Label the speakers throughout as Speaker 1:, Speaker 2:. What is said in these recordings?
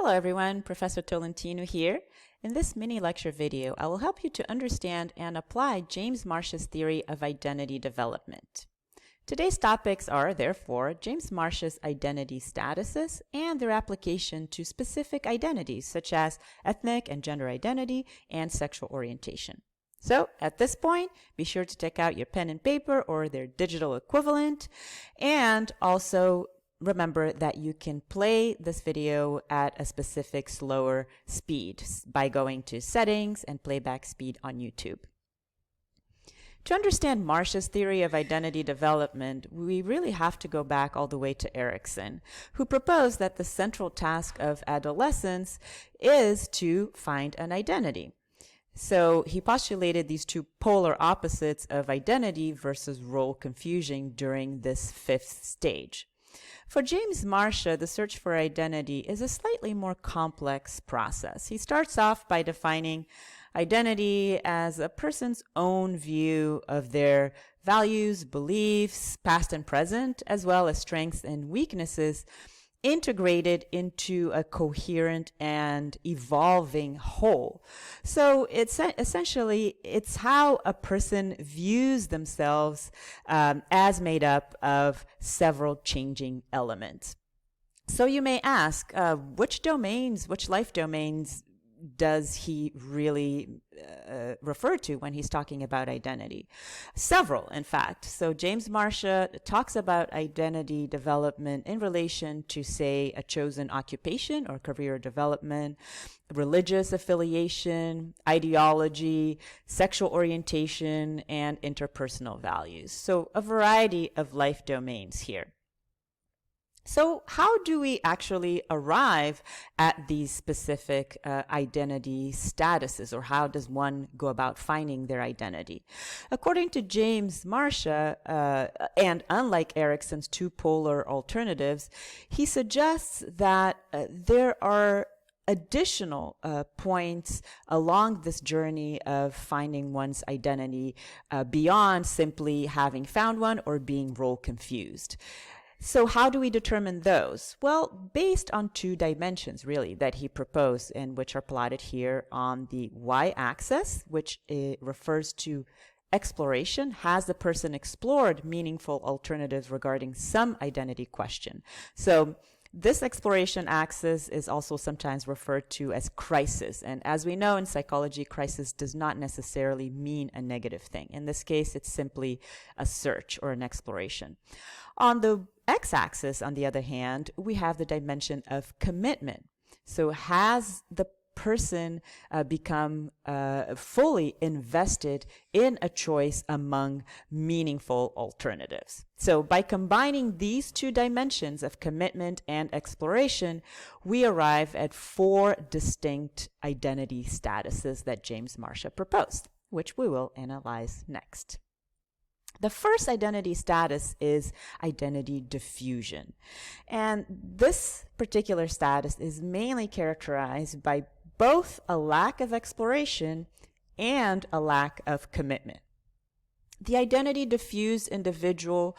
Speaker 1: Hello everyone, Professor Tolentino here. In this mini lecture video, I will help you to understand and apply James Marcia's theory of identity development. Today's topics are, therefore, James Marcia's identity statuses and their application to specific identities such as ethnic and gender identity and sexual orientation. So at this point, be sure to take out your pen and paper or their digital equivalent, and also remember that you can play this video at a specific slower speed by going to Settings and Playback Speed on YouTube. To understand Marcia's theory of identity development, we really have to go back all the way to Erikson, who proposed that the central task of adolescence is to find an identity. So he postulated these two polar opposites of identity versus role confusion during this fifth stage. For James Marcia, the search for identity is a slightly more complex process. He starts off by defining identity as a person's own view of their values, beliefs, past and present, as well as strengths and weaknesses, integrated into a coherent and evolving whole. So it's essentially, it's how a person views themselves as made up of several changing elements. So you may ask, which life domains does he really refer to when he's talking about identity? Several, in fact. So James Marcia talks about identity development in relation to, say, a chosen occupation or career development, religious affiliation, ideology, sexual orientation, and interpersonal values. So a variety of life domains here. So how do we actually arrive at these specific identity statuses, or how does one go about finding their identity? According to James Marcia, and unlike Erikson's two polar alternatives, he suggests that there are additional points along this journey of finding one's identity beyond simply having found one or being role confused. So how do we determine those? Well, based on two dimensions, really, that he proposed and which are plotted here on the y-axis, which refers to exploration. Has the person explored meaningful alternatives regarding some identity question? So this exploration axis is also sometimes referred to as crisis. And as we know in psychology, crisis does not necessarily mean a negative thing. In this case, it's simply a search or an exploration. On the x-axis, on the other hand, we have the dimension of commitment. So has the person become fully invested in a choice among meaningful alternatives? So by combining these two dimensions of commitment and exploration, we arrive at four distinct identity statuses that James Marcia proposed, which we will analyze next. The first identity status is identity diffusion. And this particular status is mainly characterized by both a lack of exploration and a lack of commitment. The identity diffused individual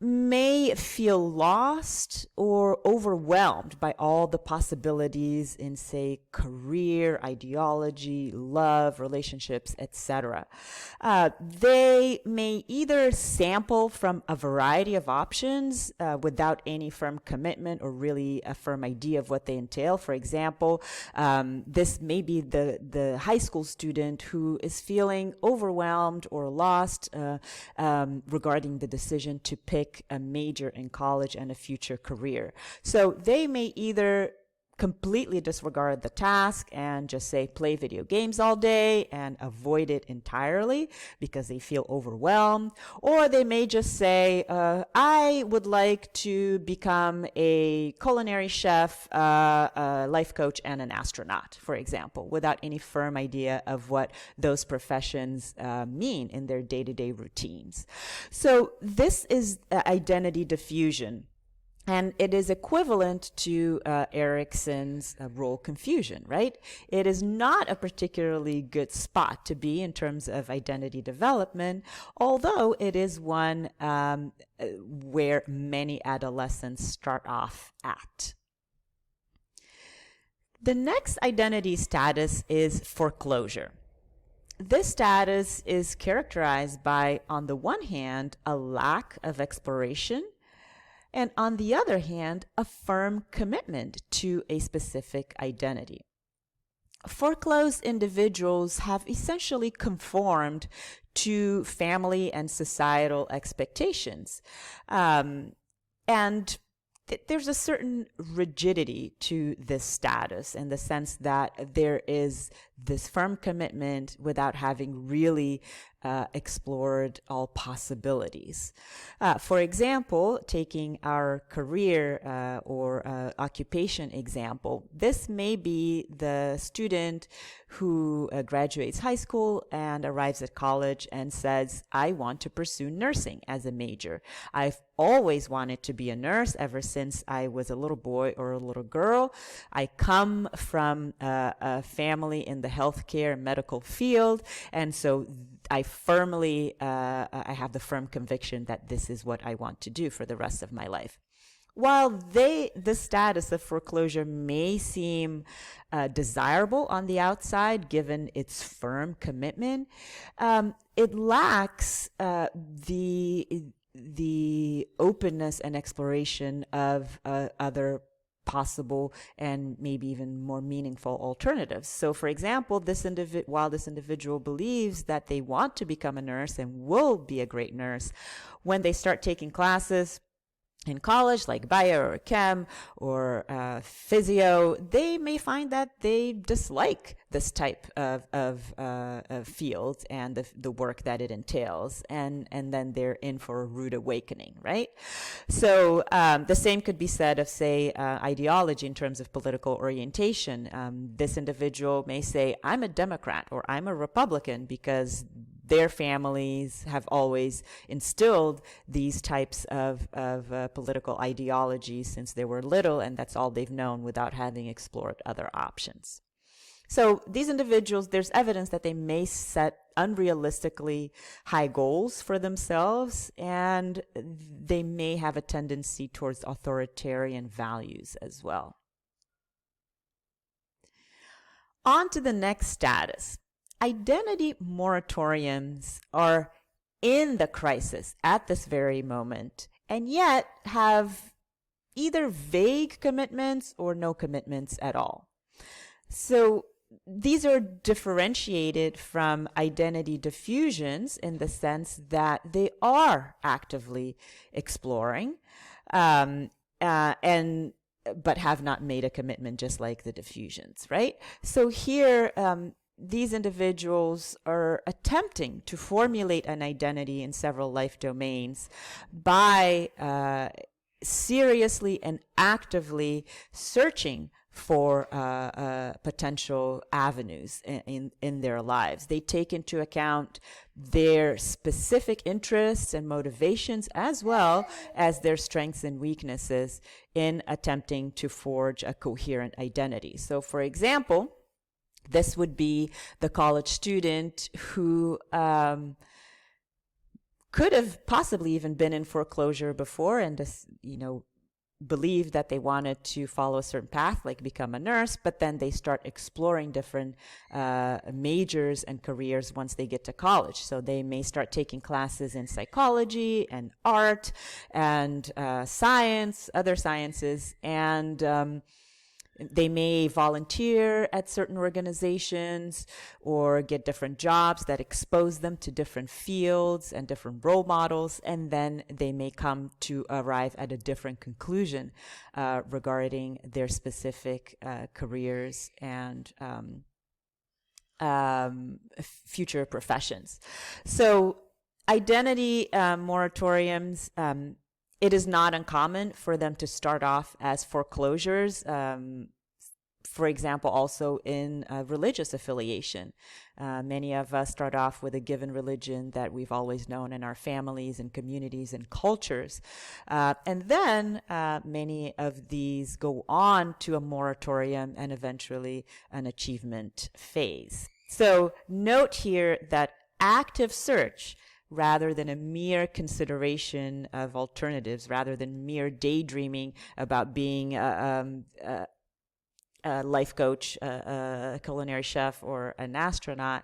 Speaker 1: may feel lost or overwhelmed by all the possibilities in, say, career, ideology, love, relationships, etc. They may either sample from a variety of options without any firm commitment or really a firm idea of what they entail. For example, this may be the high school student who is feeling overwhelmed or lost regarding the decision to pick a major in college and a future career. So they may either completely disregard the task and just say play video games all day and avoid it entirely because they feel overwhelmed, or they may just say I would like to become a culinary chef, a life coach, and an astronaut, for example, without any firm idea of what those professions mean in their day-to-day routines. So this is identity diffusion. And it is equivalent to Erikson's role confusion, right? It is not a particularly good spot to be in terms of identity development, although it is one where many adolescents start off at. The next identity status is foreclosure. This status is characterized by, on the one hand, a lack of exploration, and on the other hand, a firm commitment to a specific identity. Foreclosed individuals have essentially conformed to family and societal expectations. And there's a certain rigidity to this status in the sense that there is this firm commitment without having really explored all possibilities. For example, taking our career or occupation example, this may be the student who graduates high school and arrives at college and says, I want to pursue nursing as a major. I've always wanted to be a nurse ever since I was a little boy or a little girl. I come from a family in the healthcare and medical field, and so I have the firm conviction that this is what I want to do for the rest of my life. While the status of foreclosure may seem desirable on the outside, given its firm commitment, it lacks the openness and exploration of other possible and maybe even more meaningful alternatives. So, for example, while this individual believes that they want to become a nurse and will be a great nurse, when they start taking classes in college, like bio or chem or physio, they may find that they dislike this type of field and the work that it entails, and then they're in for a rude awakening, right? So the same could be said of, say, ideology in terms of political orientation. This individual may say, I'm a Democrat or I'm a Republican because their families have always instilled these types of political ideologies since they were little, and that's all they've known without having explored other options. So these individuals, there's evidence that they may set unrealistically high goals for themselves, and they may have a tendency towards authoritarian values as well. On to the next status. Identity moratoriums are in the crisis at this very moment, and yet have either vague commitments or no commitments at all. So these are differentiated from identity diffusions in the sense that they are actively exploring, but have not made a commitment, just like the diffusions, right? So here, these individuals are attempting to formulate an identity in several life domains by seriously and actively searching for potential avenues in their lives. They take into account their specific interests and motivations as well as their strengths and weaknesses in attempting to forge a coherent identity. So, for example, this would be the college student who could have possibly even been in foreclosure before and believed that they wanted to follow a certain path, like become a nurse, but then they start exploring different majors and careers once they get to college. So they may start taking classes in psychology and art and science, other sciences, and they may volunteer at certain organizations or get different jobs that expose them to different fields and different role models, and then they may come to arrive at a different conclusion regarding their specific careers and future professions. So identity moratoriums, it is not uncommon for them to start off as foreclosures, for example, also in religious affiliation. Many of us start off with a given religion that we've always known in our families and communities and cultures. And then many of these go on to a moratorium and eventually an achievement phase. So note here that active search, rather than a mere consideration of alternatives, rather than mere daydreaming about being a a life coach, a culinary chef, or an astronaut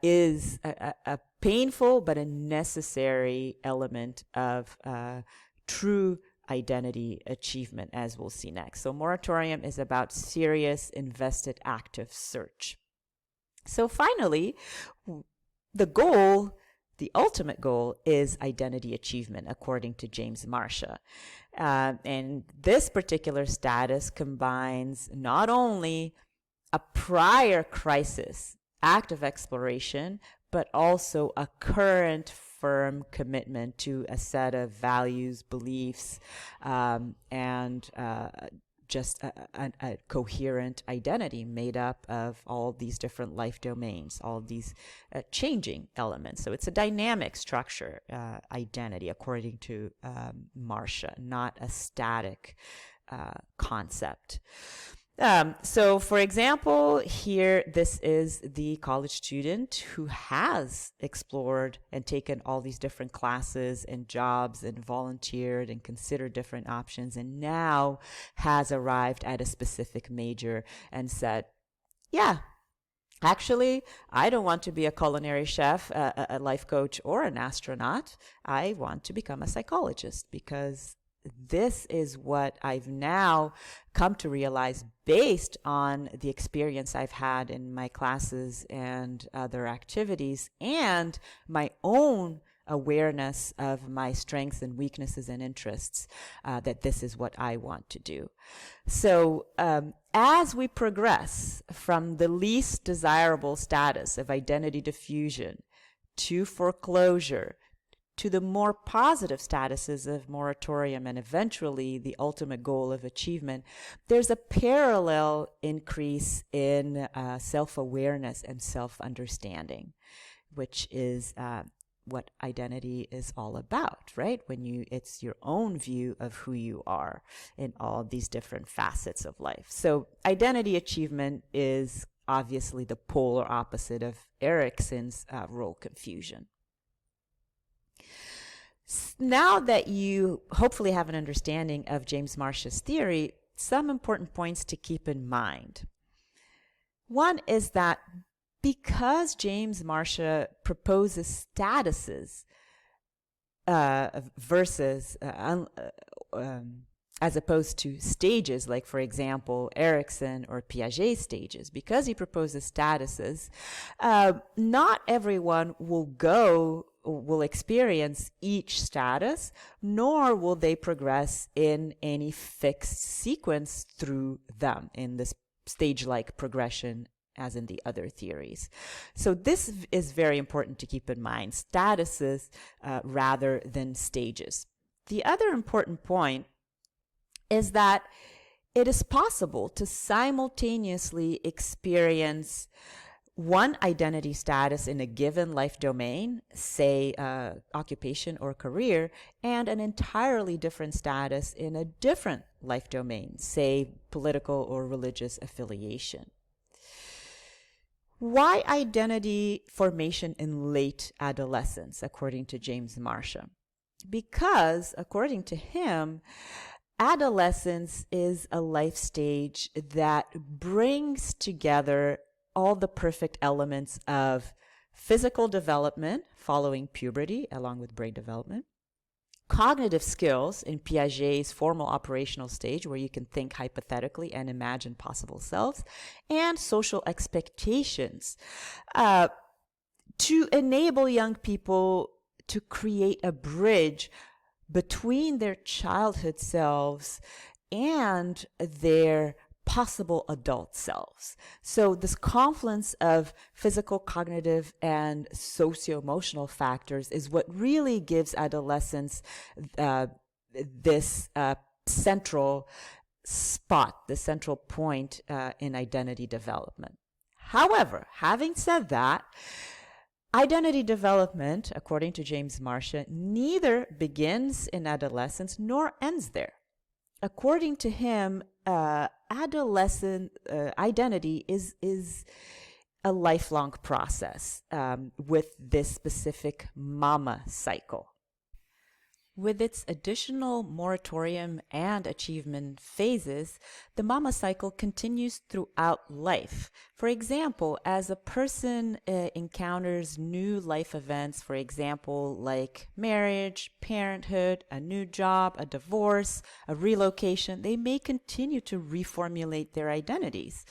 Speaker 1: is a painful but a necessary element of true identity achievement, as we'll see next. So Moratorium is about serious, invested, active search. So finally, the ultimate goal is identity achievement, according to James Marcia. And this particular status combines not only a prior crisis, act of exploration, but also a current firm commitment to a set of values, beliefs, and just a coherent identity made up of all these different life domains, all these changing elements. So it's a dynamic structure, identity, according to Marcia, not a static concept. So for example, here, this is the college student who has explored and taken all these different classes and jobs and volunteered and considered different options, and now has arrived at a specific major and said, yeah, actually, I don't want to be a culinary chef, a life coach, or an astronaut. I want to become a psychologist, because this is what I've now come to realize based on the experience I've had in my classes and other activities, and my own awareness of my strengths and weaknesses and interests, that this is what I want to do. So as we progress from the least desirable status of identity diffusion to foreclosure, to the more positive statuses of moratorium, and eventually the ultimate goal of achievement, there's a parallel increase in self-awareness and self-understanding, which is what identity is all about, right? It's your own view of who you are in all these different facets of life. So identity achievement is obviously the polar opposite of Erikson's role confusion. Now that you hopefully have an understanding of James Marcia's theory, some important points to keep in mind. One is that because James Marcia proposes statuses versus as opposed to stages, like, for example, Erikson or Piaget's stages, because he proposes statuses, not everyone will experience each status, nor will they progress in any fixed sequence through them in this stage-like progression as in the other theories. So this is very important to keep in mind, statuses rather than stages. The other important point is that it is possible to simultaneously experience one identity status in a given life domain, say occupation or career, and an entirely different status in a different life domain, say political or religious affiliation. Why identity formation in late adolescence, according to James Marcia? Because, according to him, adolescence is a life stage that brings together all the perfect elements of physical development following puberty, along with brain development, cognitive skills in Piaget's formal operational stage, where you can think hypothetically and imagine possible selves, and social expectations to enable young people to create a bridge between their childhood selves and their possible adult selves. So this confluence of physical, cognitive, and socio-emotional factors is what really gives adolescents this central spot, the central point in identity development. However, having said that, identity development, according to James Marcia, neither begins in adolescence nor ends there. According to him, adolescent identity is a lifelong process with this specific mama cycle. With its additional moratorium and achievement phases, the mama cycle continues throughout life. For example, as a person encounters new life events, for example, like marriage, parenthood, a new job, a divorce, a relocation, they may continue to reformulate their identities.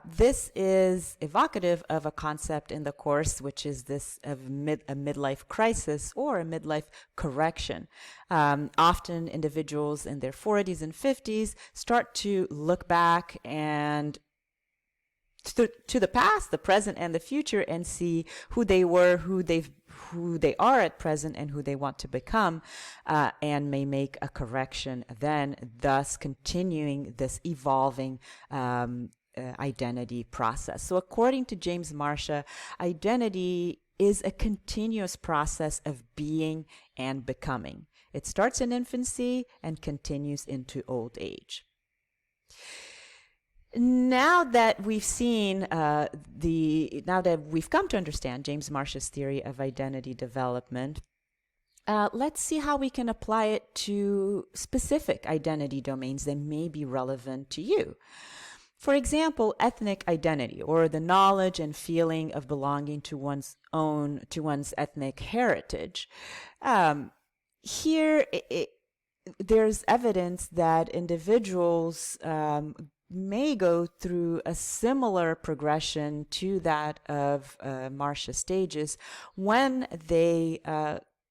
Speaker 1: This is evocative of a concept in the course, which is this of a midlife crisis or a midlife correction. Often individuals in their 40s and 50s start to look back and to the past, the present, and the future, and see who they were, who they are at present, and who they want to become, and may make a correction then, thus continuing this evolving identity process. So according to James Marcia, identity is a continuous process of being and becoming. It starts in infancy and continues into old age. Now that we've seen now that we've come to understand James Marcia's theory of identity development, let's see how we can apply it to specific identity domains that may be relevant to you. For example, ethnic identity, or the knowledge and feeling of belonging to one's ethnic heritage. Here, there's evidence that individuals may go through a similar progression to that of Marcia stages when they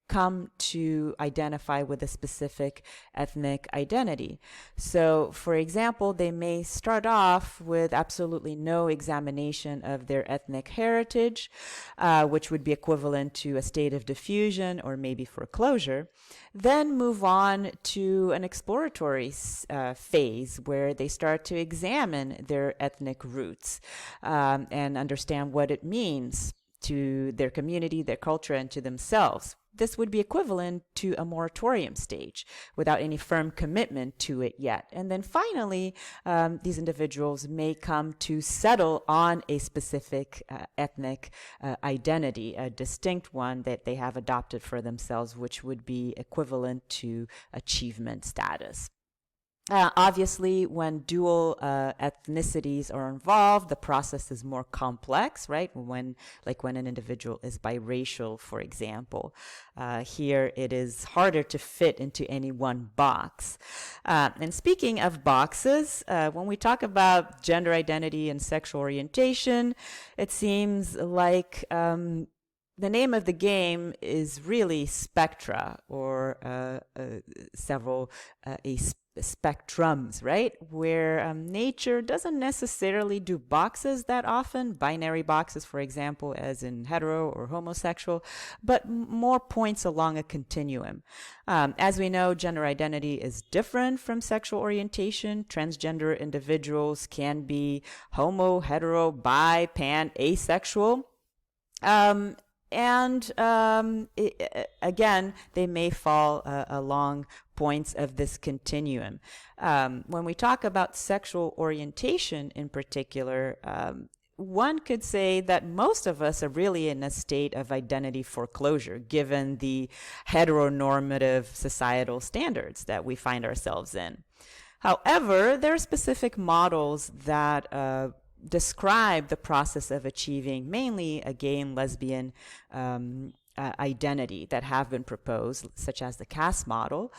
Speaker 1: come to identify with a specific ethnic identity. So, for example, they may start off with absolutely no examination of their ethnic heritage, which would be equivalent to a state of diffusion or maybe foreclosure, then move on to an exploratory phase where they start to examine their ethnic roots and understand what it means to their community, their culture, and to themselves. This would be equivalent to a moratorium stage without any firm commitment to it yet. And then finally, these individuals may come to settle on a specific ethnic identity, a distinct one that they have adopted for themselves, which would be equivalent to achievement status. Obviously, when dual ethnicities are involved, the process is more complex, right? When an individual is biracial, for example. Here, it is harder to fit into any one box. And speaking of boxes, when we talk about gender identity and sexual orientation, it seems like the name of the game is really spectra, or several spectrums, right? Where nature doesn't necessarily do boxes that often, binary boxes, for example, as in hetero or homosexual, but more points along a continuum. As we know, gender identity is different from sexual orientation. Transgender individuals can be homo, hetero, bi, pan, asexual. Again, they may fall along points of this continuum. When we talk about sexual orientation in particular, one could say that most of us are really in a state of identity foreclosure, given the heteronormative societal standards that we find ourselves in. However, there are specific models that describe the process of achieving mainly a gay and lesbian identity that have been proposed, such as the CAST model,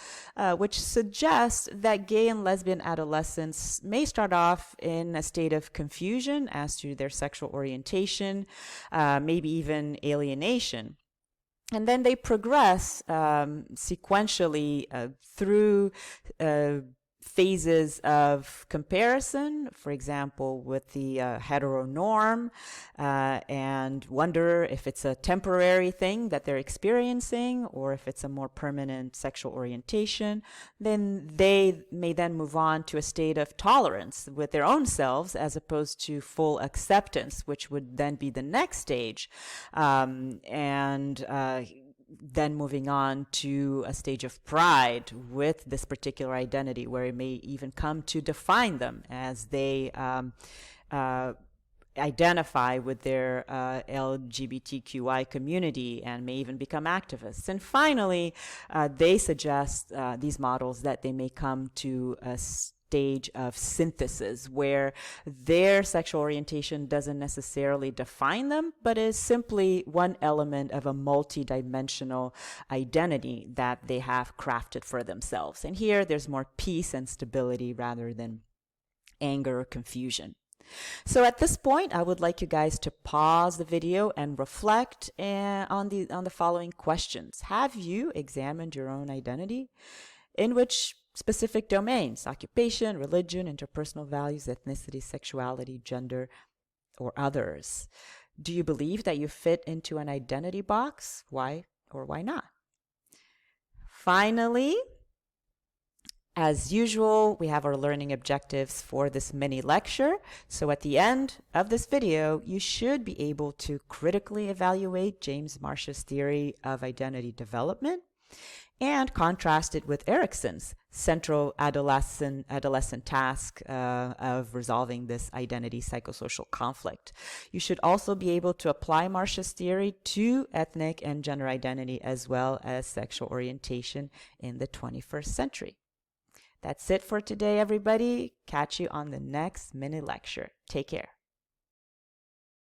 Speaker 1: which suggests that gay and lesbian adolescents may start off in a state of confusion as to their sexual orientation, maybe even alienation. And then they progress sequentially through phases of comparison, for example, with the heteronorm, and wonder if it's a temporary thing that they're experiencing or if it's a more permanent sexual orientation. Then they may then move on to a state of tolerance with their own selves as opposed to full acceptance, which would then be the next stage. Then moving on to a stage of pride with this particular identity, where it may even come to define them as they identify with their LGBTQI community and may even become activists. And finally, they suggest these models that they may come to a stage of synthesis where their sexual orientation doesn't necessarily define them, but is simply one element of a multi-dimensional identity that they have crafted for themselves. And here there's more peace and stability rather than anger or confusion. So at this point, I would like you guys to pause the video and reflect on the following questions. Have you examined your own identity? In which specific domains? Occupation, religion, interpersonal values, ethnicity, sexuality, gender, or others? Do you believe that you fit into an identity box? Why or why not? Finally, as usual, we have our learning objectives for this mini lecture. So at the end of this video, you should be able to critically evaluate James Marcia's theory of identity development and contrast it with Erikson's central adolescent task of resolving this identity psychosocial conflict. You should also be able to apply Marcia's theory to ethnic and gender identity as well as sexual orientation in the 21st century. That's it for today, everybody. Catch you on the next mini lecture. Take care.